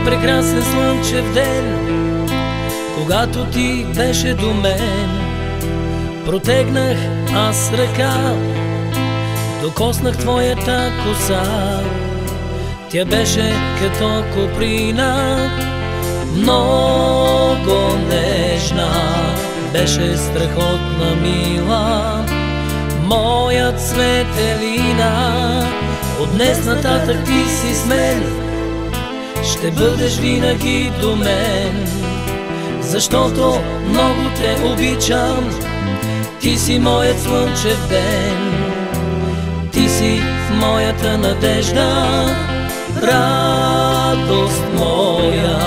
прекрасен слънчев ден, когато ти беше до мен. Протегнах аз ръка, докоснах твоята коса. Тя беше като коприна, много нежна, беше страхотна, мила, моя Цветелина. От днес нататък ти си с мен, ще бъдеш винаги до мен, защото много те обичам. Ти си моят слънчев ден, ти си моята надежда, радост моя,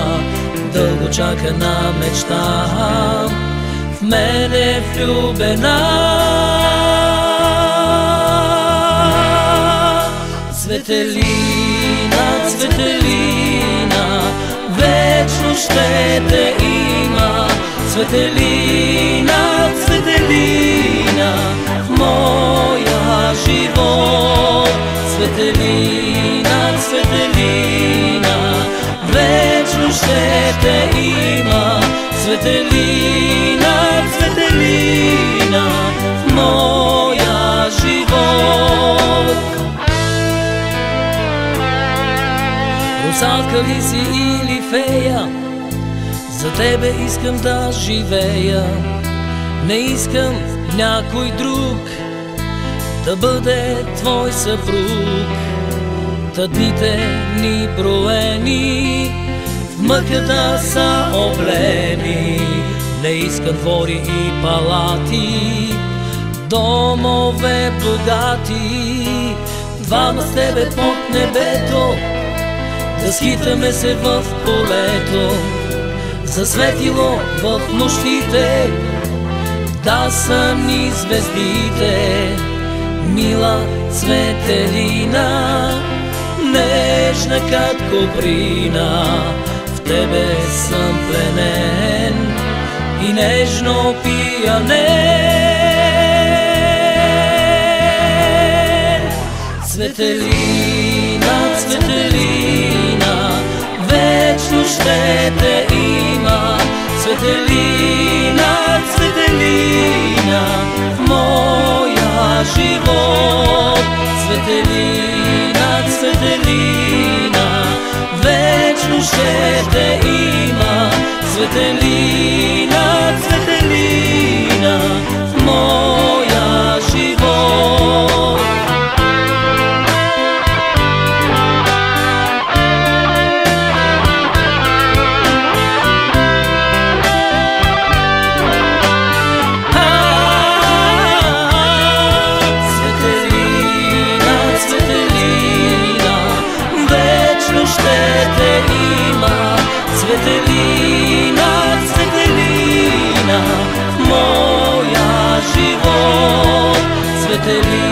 дълго чакана мечта, в мене влюбена. Цветелина, Цветелина, вечно ще те има. Цветелина, Цветелина, в моя живот. Цветелина, Цветелина, вечно ще те има. Цветелина, Цветелина, в моя живот. Русалка ли си или фея, за тебе искам да живея. Не искам някой друг да бъде твой съпруг. Та дните ни броени, в мъката са облени. Не искам двори и палати, домове богати. Двама с тебе под небето, да скитаме се в полето. Засветило в нощите, да са ни звездите. Мила Цветелина, нежна кат коприна, в тебе съм пленен и нежно пиянен. Цветелина, Цветелина, вечно ще те има. Цветелина, Цветелина, в моя живот. Цветелина, Цветелина, вечно ще те има. Цветелина, Цветелина, в моя живот. Цветелина, Цветелина, в моя живот. Цветелина.